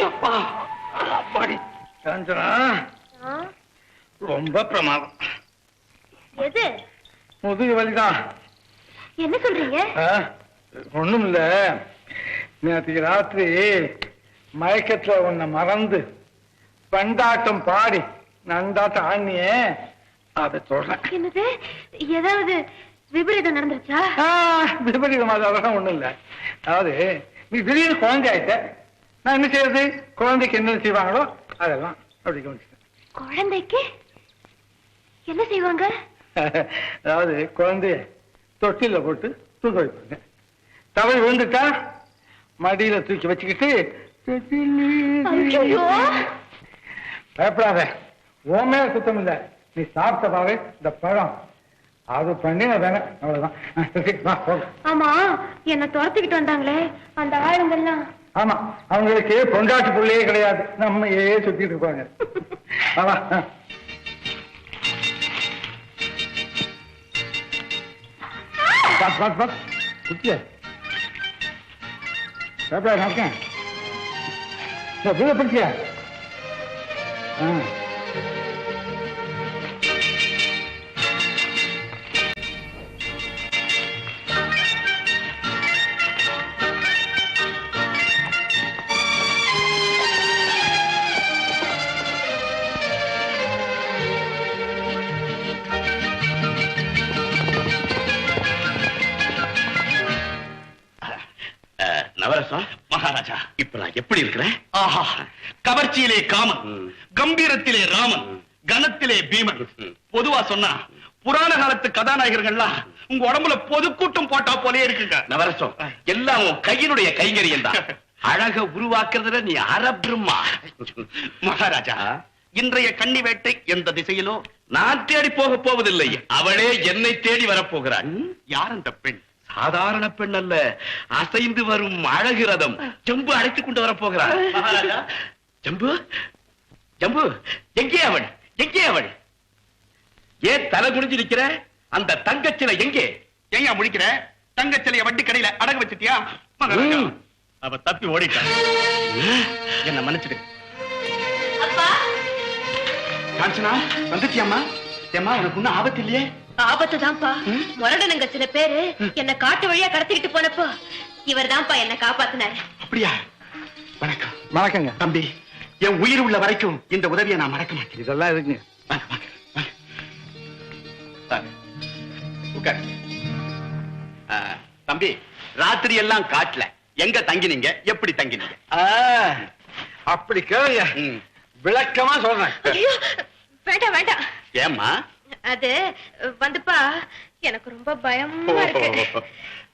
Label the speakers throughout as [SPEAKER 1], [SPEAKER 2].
[SPEAKER 1] அப்பா அப்பாடி காஞ்சனா ரொம்ப பிரமாதம்.
[SPEAKER 2] எது?
[SPEAKER 1] முதுகு வலிதான்.
[SPEAKER 2] என்ன சொல்றீங்க?
[SPEAKER 1] ஒண்ணும் இல்ல, நேற்றுக்கு ராத்திரி மயக்கத்துல உன்னை மறந்து பண்டாட்டம் பாடி நந்தாட்டம் ஆண்ணியே அதை சொல்றேன்.
[SPEAKER 2] என்னது? ஏதாவது விபரீதம் நடந்துருச்சா?
[SPEAKER 1] விபரீதம் அதெல்லாம் ஒண்ணும் இல்ல. அதாவது நீ திடீர்னு குழந்தை ஆயிட்ட, நான் என்ன செய்யறது? குழந்தைக்கு என்ன செய்வாங்களோ அதெல்லாம் அப்படி கவனிச்சிட்டேன்.
[SPEAKER 2] குழந்தைக்கு என்ன செய்வாங்க?
[SPEAKER 1] அதாவது குழந்தைய தொட்டில போட்டு தூக்க வைப்பாங்க. தவறி விழுந்துட்டா மடியில தூக்கி வச்சுக்கிட்டு பயப்படாத, உன் மேல சுத்தம் இல்ல. நீ சாப்பிட்ட பாரு இந்த பழம், அது பண்ணி வேணாம், அவ்வளவுதான்.
[SPEAKER 2] ஆமா, என்ன துரத்துக்கிட்டு வந்தாங்களே அந்த ஆளுங்கெல்லாம்?
[SPEAKER 1] ஆமா, அவங்களுக்கு பொண்டாட்டு புள்ளையே கிடையாது, நம்மையே சுத்திட்டு இருப்பாங்க. ஆமா, பிடிச்சியா?
[SPEAKER 3] நவரசம் மகாராஜா, இப்ப நான் எப்படி இருக்கிறேன்? ஆஹா, கவர்ச்சியிலே காமன், கம்பீரத்திலே ராமன், கனத்திலே பீமன். பொதுவா சொன்னா புராண காலத்து கதாநாயகர்கள்லாம் உங்க உடம்புல பொதுக்கூட்டம் போட்டா போலே இருக்குங்க. நவரசம், எல்லாம் உன் கையினுடைய கைங்கரியம் தான். அழக உருவாக்குறதுல நீ அரபிரம்மா. மகாராஜா, இன்றைய கன்னி வேட்டை எந்த திசையிலோ நான் தேடி போக போவதில்லை, அவளே என்னை தேடி வரப்போகிறாள். யார் அந்த பெண்? சாதாரண பெண் அல்ல, அசைந்து வரும் அழகு ரதம். ஜம்பு அழைத்துக் கொண்டு வரப்போகிறாள். மகாராஜா, ஜம்பு, ஜம்பு, எங்கே அவள்? எங்கே அவள்? ஏன் தலை குனிஞ்சு நிக்கிற? அந்த தங்கச்சிலை எங்கே? ஏன் முடிக்கிற? தங்கச்சிலைய வட்டி கடையில அடகு வச்சிட்டியா? மகாராஜா, அவ தப்பி ஓடிட்டான். என்ன மன்னிச்சிடு. காஞ்சனா, வந்துச்சியம்மா. ஏம்மா, உனக்கு ஒன்னும் ஆபத்து இல்லையே?
[SPEAKER 2] ஆபத்து தான்ப்பா. முரடனுங்க சில பேரு என்ன காட்டு வழியா கடத்திக்கிட்டு போனப்போ இவர் தான்ப்பா என்ன காப்பாத்தினாரு.
[SPEAKER 3] அப்படியா? வணக்கம்.
[SPEAKER 1] வணக்கங்க
[SPEAKER 3] தம்பி, என் உயிர் உள்ள வரைக்கும் இந்த உதவியை நான் மறக்க மாட்டேன்.
[SPEAKER 1] இதெல்லாம் இருக்குங்க.
[SPEAKER 3] தம்பி, ராத்திரி எல்லாம் காட்டல எங்க தங்கினீங்க? எப்படி தங்கினீங்க?
[SPEAKER 1] அப்படி கேளுங்க, விளக்கமா சொல்றேன்.
[SPEAKER 2] வேண்டாம் வேண்டாம்.
[SPEAKER 3] ஏம்மா?
[SPEAKER 2] அது வந்துப்பா, எனக்கு ரொம்ப பயமா இருக்கு.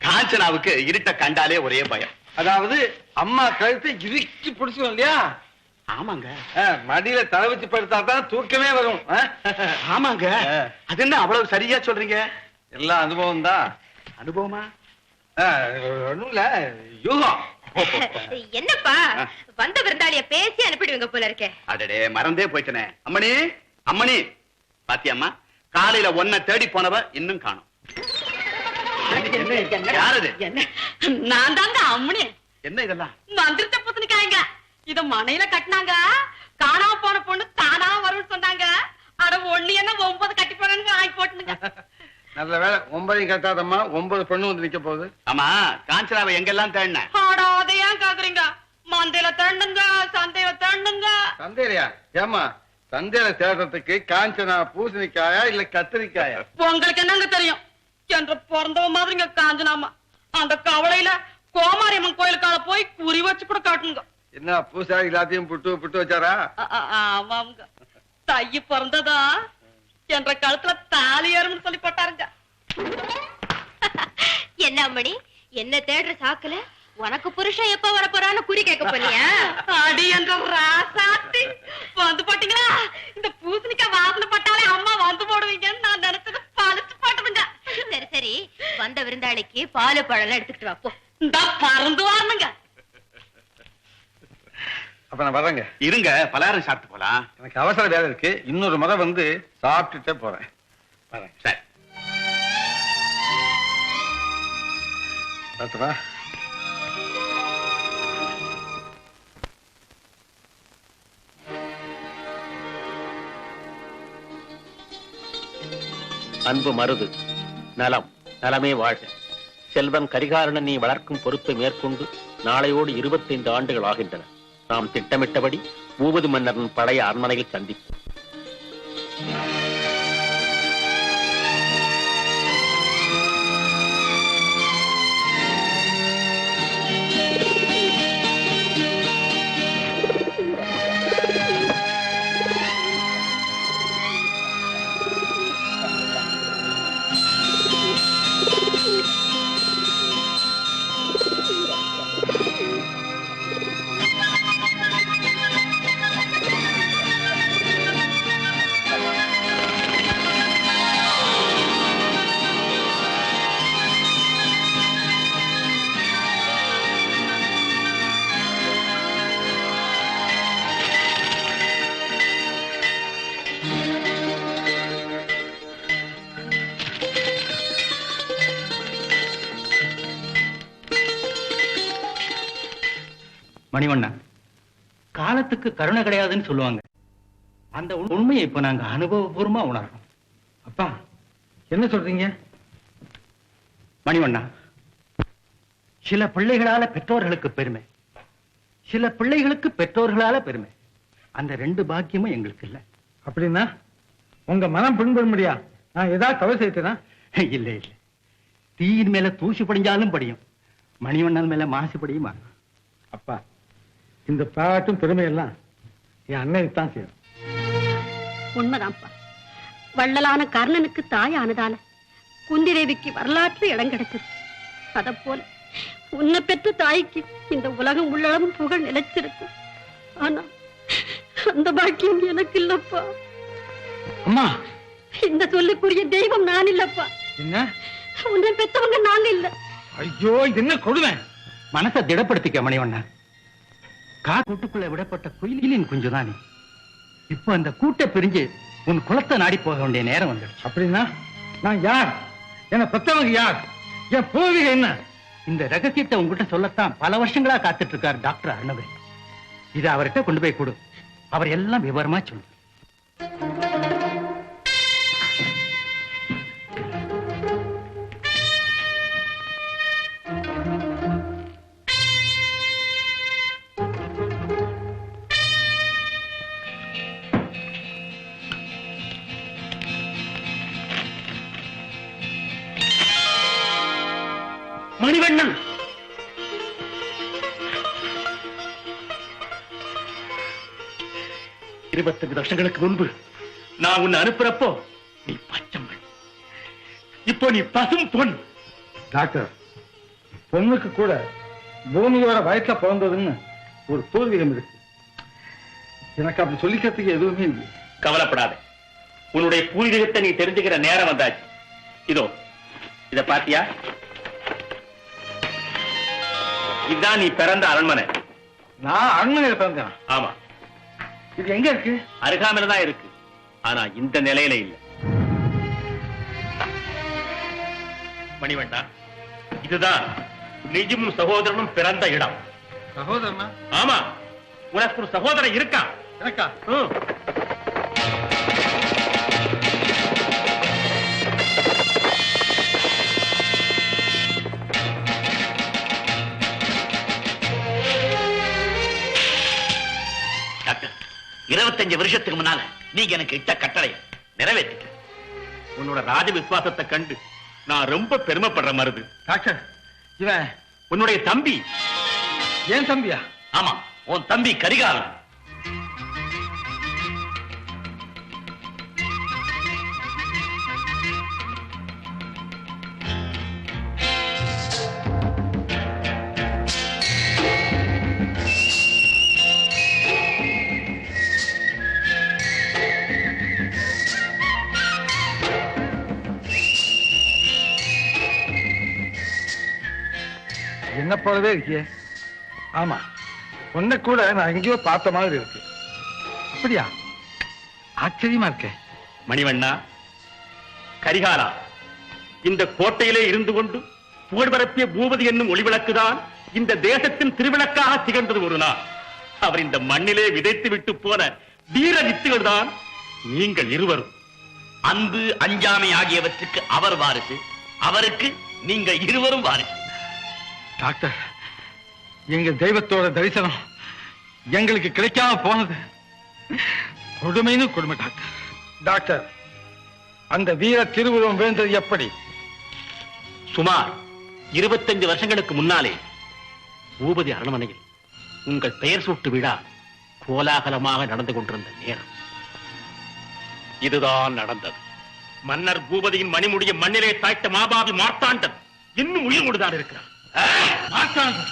[SPEAKER 3] காஞ்சனாவுக்கு இருட்ட கண்டாலே ஒரே பயம்.
[SPEAKER 1] அதாவது அம்மா கழுத்தை இறுக்கி பிடிச்சிடும் இல்லையா?
[SPEAKER 3] ஆமாங்க.
[SPEAKER 1] மடியில தலை வச்சு படுத்தா தான் தூக்கமே வரும்.
[SPEAKER 3] ஆமாங்க. அது என்ன அவ்வளவு சரியா சொல்றீங்க?
[SPEAKER 1] எல்லாம் அனுபவம் தான்.
[SPEAKER 3] அனுபவமா?
[SPEAKER 1] ஒண்ணும் இல்ல, யூகம்.
[SPEAKER 2] என்னப்பா, வந்த விருந்தாளிய பேசி அனுப்பிடுவீங்க போல இருக்கே.
[SPEAKER 3] அடடே, மறந்தே போயிட்டனே. அம்மணி, அம்மணி, பாத்தியம்மா, காலையில ஒன்ன தேடி போனவ இன்னும் காணோம். யாரது?
[SPEAKER 2] நான் தாங்க அம்மணி.
[SPEAKER 3] என்ன இதெல்லாம்?
[SPEAKER 2] மந்திரத்தை புத்துனிக்காங்க. இத மனையில கட்டினாங்க, காணாம போன பொண்ணு தானா வரும்னு சொன்னாங்க. அட ஒண்ணு என்ன 9 கட்டி போனு வாங்கி போட்டுங்க.
[SPEAKER 1] நல்ல வேலை 9 கட்டாதம்மா, 9 பொண்ணு வந்து நிக்க போகுது.
[SPEAKER 3] ஆமா, காஞ்சனாவை எங்கெல்லாம் தேடின?
[SPEAKER 2] அதை ஏன் கேக்குறீங்க? மந்தையில தேடுங்க, சந்தையில தேடுங்க.
[SPEAKER 1] சந்தையிலையா? ஏமா, சந்தையில தேடுறதுக்கு காஞ்சனா பூசணிக்காயா இல்ல கத்திரிக்காயா?
[SPEAKER 2] உங்களுக்கு என்னங்க தெரியும்? என்ற பிறந்தவ மாதிரிங்க காஞ்சனாமா. அந்த கவலையில கோமாரியம்மன் கோயிலுக்கால போய் குறி வச்சு கூட காட்டுங்க.
[SPEAKER 1] என்ன பூசா எல்லாத்தையும் புட்டு வச்சாரா?
[SPEAKER 2] ஆமாங்க, தைய பிறந்ததா என்ற கழுத்துல தாலி ஏறும்னு சொல்லி போட்டாருங்க. என்ன மணி, என்ன தேடுற சாக்குல உனக்கு புருஷன் எப்ப வர போறான்னு குறி கேட்க போனியா? அடி என்ற ராசாத்தி வந்து போட்டீங்களா? இந்த பூசணிக்காய் வாசனை பட்டாலே அம்மா வந்து போடுவீங்கன்னு நான் நினைச்சது பழிச்சு போட்டுருங்க. சரி சரி, வந்த விருந்தாளிக்கு பாலு பழம் எடுத்துக்கிட்டு வா போ. இந்த பறந்து வாருங்க.
[SPEAKER 1] அப்ப நான் வரேங்க.
[SPEAKER 3] இருங்க, பலகாரம் சாப்பிட்டு போலாம்.
[SPEAKER 1] எனக்கு அவசர வேலை இருக்கு, இன்னொரு முறை வந்து சாப்பிட்டுட்டே போறேன். வரேன்.
[SPEAKER 3] சரி.
[SPEAKER 1] பார்த்துவா.
[SPEAKER 4] அன்பு மருது, நலம் நலமே வாழ்க. செல்வன் கரிகாலன் நீ வளர்க்கும் பொறுப்பை மேற்கொண்டு நாளையோடு 25 ஆண்டுகள் ஆகின்றன. நாம் திட்டமிட்டபடி பூபதி மன்னரின் பழைய அரண்மனையில் சந்திப்போம்.
[SPEAKER 5] மணிவண்ணா, காலத்துக்கு கருணை கிடையாதுன்னு சொல்லுவாங்க. அந்த உண்மையை இப்ப நாங்க அனுபவபூர்வமா உணர்றோம்.
[SPEAKER 1] அப்பா என்ன சொல்றீங்க?
[SPEAKER 5] மணிவண்ணா, சில பிள்ளைகளால பெற்றோர்களுக்கு பெருமை, சில பிள்ளைகளுக்கு பெற்றோர்களால பெருமை. அந்த 2 பாக்கியமும் எங்களுக்கு இல்ல.
[SPEAKER 1] அப்படின்னா உங்க மனம் புண்படும்படியா நான் ஏதாவது தவறு செய்தேனா?
[SPEAKER 5] இல்ல இல்ல, தீயின் மேல தூசி படிஞ்சாலும் படியும், மணிவண்ணன் மேல மாசு படியுமா?
[SPEAKER 1] அப்பா, இந்த பாராட்டும் பெருமையெல்லாம் என் அன்னைக்குத்தான் சேரும்.
[SPEAKER 2] உண்மைதான்ப்பா. வள்ளலான கர்ணனுக்கு தாயானதால குந்திதேவிக்கு வரலாற்று இடம் கிடைச்சது. அத போல உன்னை பெற்ற தாய்க்கு இந்த உலகம் உள்ளளவும் புகழ் நிலைச்சிருக்கும். ஆனா அந்த பாக்கியம் எனக்கு இல்லப்பா.
[SPEAKER 1] அம்மா,
[SPEAKER 2] இந்த சொல்லுக்குரிய தெய்வம் நான் இல்லப்பா.
[SPEAKER 1] என்ன?
[SPEAKER 2] உன்னை பெற்றவங்க நாங்க இல்ல.
[SPEAKER 1] ஐயோ, இது என்ன கொடுமை!
[SPEAKER 5] மனசை திடப்படுத்திக்க மணிவண்ணா. கூட்டுக்குள்ள விடப்பட்ட குயிலின் குஞ்சுதான் நீ. இப்ப அந்த கூட்டை பிரிஞ்சு உன் குலத்தை நாடி போக வேண்டிய நேரம் வந்துடுச்சு.
[SPEAKER 1] அப்படின்னா நான் யார்? என்ன பெற்றவங்க யார்? என் பூர்வீகம் என்ன?
[SPEAKER 5] இந்த ரகசியத்தை உங்ககிட்ட சொல்லத்தான் பல வருஷங்களா காத்துட்டு இருக்கார் டாக்டர் அருணவே. இதை அவர்கிட்ட கொண்டு போய் கொடு, அவர் எல்லாம் விவரமா சொல்லு.
[SPEAKER 4] மணிவண்ணன், இருபத்தஞ்சு வருஷங்களுக்கு முன்பு நான் உன்னை அனுப்புறப்போ நீ பச்சைமணி, இப்போ நீ பசும் பொன்.
[SPEAKER 1] டாக்டர், பொண்ணுக்கு கூட பூமியோட வயசுல பிறந்ததுன்னு ஒரு பூர்வீகம் இருக்கு. எனக்கு அப்படி சொல்லிக்கிறதுக்கு எதுவுமே இல்லை.
[SPEAKER 4] கவலைப்படாத, உன்னுடைய பூர்வீகத்தை நீ தெரிஞ்சுக்கிற நேரம் வந்தாச்சு. இதோ இத பாத்தியா? இதுதான் நீ பிறந்த அரண்மனை.
[SPEAKER 1] நான் அரண்மனையில பிறந்தேன்.
[SPEAKER 4] ஆமா,
[SPEAKER 1] இது எங்க இருக்கு?
[SPEAKER 4] அருகாமையில தான் இருக்கு, ஆனா இந்த நிலையில இல்ல. மணிவண்ணா, இதுதான் நிஜமும் சகோதரனும் பிறந்த இடம்.
[SPEAKER 1] சகோதரனா?
[SPEAKER 4] ஆமா, உனக்கு ஒரு சகோதரன் இருக்கான்.
[SPEAKER 1] எனக்கா?
[SPEAKER 3] டாக்டர், 25 வருஷத்துக்கு முன்னால நீங்க எனக்கு இட்ட கட்டளை நிறைவேற்றிட்ட.
[SPEAKER 4] உன்னோட ராஜ விசுவாசத்தை கண்டு நான் ரொம்ப பெருமைப்படுற மருது.
[SPEAKER 1] டாக்டர், இவன்
[SPEAKER 4] உன்னுடைய தம்பி.
[SPEAKER 1] ஏன் தம்பியா?
[SPEAKER 3] ஆமா, உன் தம்பி கரிகாலன்.
[SPEAKER 1] என்ன போலவே இருக்கே. ஆமா, உன்னை கூட நான் எங்கேயோ பார்த்த மாதிரி இருக்கு. அப்படியா? ஆச்சரியமா இருக்க.
[SPEAKER 4] மணிவண்ணா, கரிகாலா, இந்த கோட்டையிலே இருந்து கொண்டு புகழ் பரப்பிய பூபதி என்னும் ஒளிவிளக்குதான் இந்த தேசத்தின் திருவிளக்காக திகழ்ந்தது ஒரு நாள். அவர் இந்த மண்ணிலே விதைத்து விட்டு போன வீர வித்துகள் தான் நீங்கள் இருவரும்.
[SPEAKER 3] அன்பு அஞ்சாமை ஆகியவற்றுக்கு அவர் வாரிசு, அவருக்கு நீங்க இருவரும் வாரிசு.
[SPEAKER 1] டாக்டர், எங்க தெய்வத்தோட தரிசனம் எங்களுக்கு கிடைக்காம போனது கொடுமைன்னு கொடுமை. டாக்டர் டாக்டர், அந்த வீர திருவுருவம் விழுந்தது எப்படி?
[SPEAKER 4] சுமார் 25 வருஷங்களுக்கு முன்னாலே பூபதி அரண்மனையில் உங்கள் பெயர் சூட்டு விழா கோலாகலமாக நடந்து கொண்டிருந்த நேரம் இதுதான் நடந்தது. மன்னர் பூபதியின் மணிமுடிய மண்ணிலே தாய்த்த மாபாவி மார்த்தாண்டன் இன்னும் உயிரோடுதான் இருக்கிறார்.
[SPEAKER 1] மார்த்தாண்டன்,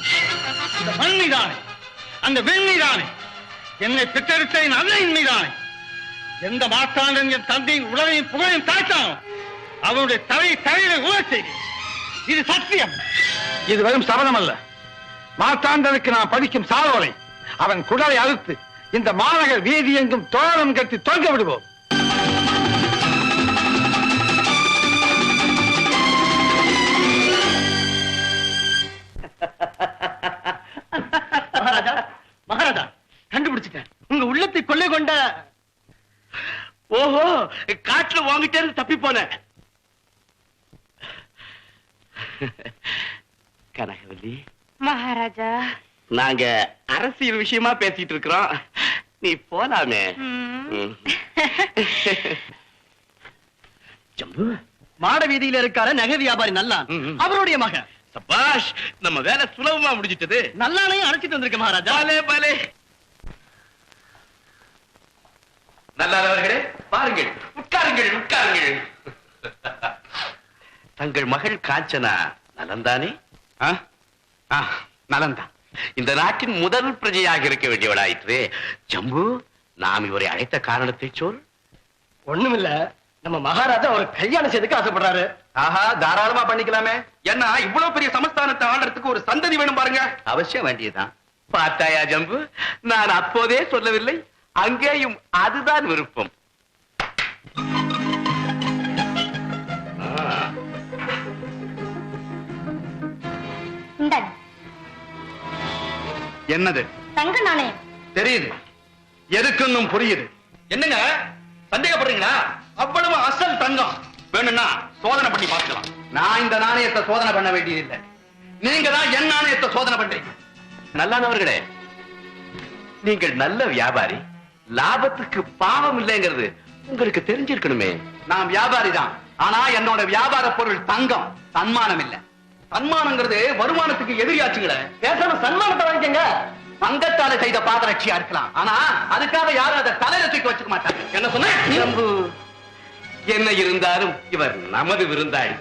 [SPEAKER 1] அந்த மண்ணிதானே, அந்த வெண்ணிதானே, என்னை பெற்றெடுத்த என் அன்னையின் மீதானே. எந்த மார்த்தாண்டன் என் தந்தையின் உடலையும் புகழையும் தாய்த்தானோ அவனுடைய தலையில உணர் செய்தி. இது சத்தியம். இது வெறும் சபதம் அல்ல. மார்த்தாண்டனுக்கு நான் படிக்கும் சாதோலை அவன் குடலை அறுத்து இந்த மாநகர் வீதி எங்கும் தோரணம் கட்டி தொங்க விடுவோம்.
[SPEAKER 3] மகாராஜா, மகாராஜா, கண்டுபிடிச்சிட்டேன். உங்க உள்ளத்தை கொள்ளை கொண்ட ஓஹோ, காட்டுல வாங்கிட்டே தப்பி போன கனகவல்லி.
[SPEAKER 2] மகாராஜா,
[SPEAKER 3] நாங்க அரசியல் விஷயமா பேசிட்டு இருக்கிறோம், நீ போலாமே. ஜம்பு,
[SPEAKER 6] மாட வீதியில இருக்கார நகை வியாபாரி நல்லா அவருடைய மகன்.
[SPEAKER 3] சபாஷ், நம்ம வேலை சுலபமா முடிஞ்சிட்டது.
[SPEAKER 6] நல்லானையும் அழைச்சிட்டு வந்திருக்க மகாராஜா.
[SPEAKER 3] பாலே பாலே. நல்லாதவர்களே, பாருங்கள், உட்காருங்கள் உட்காருங்கள். தங்கள் மகள் காஞ்சனா நலந்தானே? நலந்தா. இந்த நாட்டின் முதல் பிரஜையாக இருக்க வேண்டியவளாயிற்று. ஜம்பு, நாம் இவரை அழைத்த காரணத்தை சொல்.
[SPEAKER 6] ஒண்ணுமில்ல, நம்ம மகாராஜா ஒரு கல்யாணம் செய்துக்கு ஆசைப்படுறாரு.
[SPEAKER 3] ஆஹா, தாராளமா பண்ணிக்கலாமே. ஏன்னா இவ்வளவு பெரிய சமஸ்தானத்தை ஆளறதுக்கு ஒரு சந்ததி வேணும் பாருங்க. அவசியம் வேண்டியதுதான். பார்த்தாயா ஜம்பு, நான் அப்போதே சொல்லவில்லை, அங்கேயும் அதுதான் விருப்பம். என்னது?
[SPEAKER 2] தங்க நாணயம்.
[SPEAKER 3] தெரியுது, எதுக்குன்னும் புரியுது. என்னங்க சந்தேகப்படுறீங்களா? அவ்வளவு அசல் தங்கம். வேணும்னா சோதனை பண்ணி பார்க்கலாம். நான் இந்த நாணயத்தை சோதனை பண்ண வேண்டியதில்லை, நீங்க தான் என் நாணயத்தை சோதனை பண்றீங்க. நல்லானவர்களே, நீங்கள் நல்ல வியாபாரி, லாபத்துக்கு பாவம் இல்லைங்கிறது உங்களுக்கு தெரிஞ்சிருக்கணுமே. நான் வியாபாரி தான், ஆனா என்னோட வியாபார பொருள் தங்கம், சன்மானம் இல்ல. சன்மானங்கிறது வருமானத்துக்கு எதிரியாச்சுங்களே. பேசாம சன்மானத்தை வாங்கிக்கங்க. தங்கத்தால செய்த பாதரட்சியா இருக்கலாம், ஆனா அதுக்காக யாரும் அதை தலையில தூக்கி வச்சுக்க மாட்டாங்க. என்ன சொன்ன? என்ன இருந்தாலும் இவர் நமது விருந்தாளி.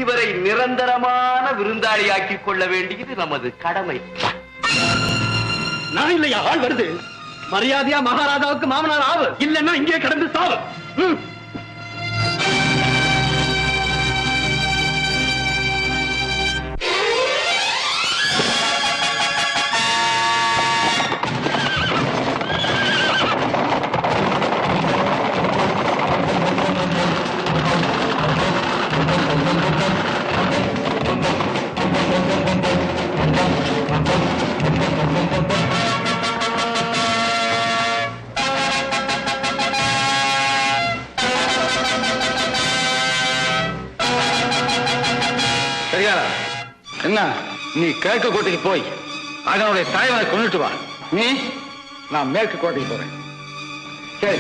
[SPEAKER 3] இவரை நிரந்தரமான விருந்தாளியாக்கி கொள்ள வேண்டியது நமது கடமை.
[SPEAKER 6] நான் இல்லையா, ஆள் வருது. மரியாதையா மகாராஜாவுக்கு மாமனார் ஆவு, இல்லன்னா இங்கே கடந்து சாவு.
[SPEAKER 1] என்ன, நீ கிழக்கு கோட்டைக்கு போய் அதனுடைய தலைவனை கொண்டுட்டு வா. நீ, நான் மேற்கு கோட்டைக்கு போறேன். சரி.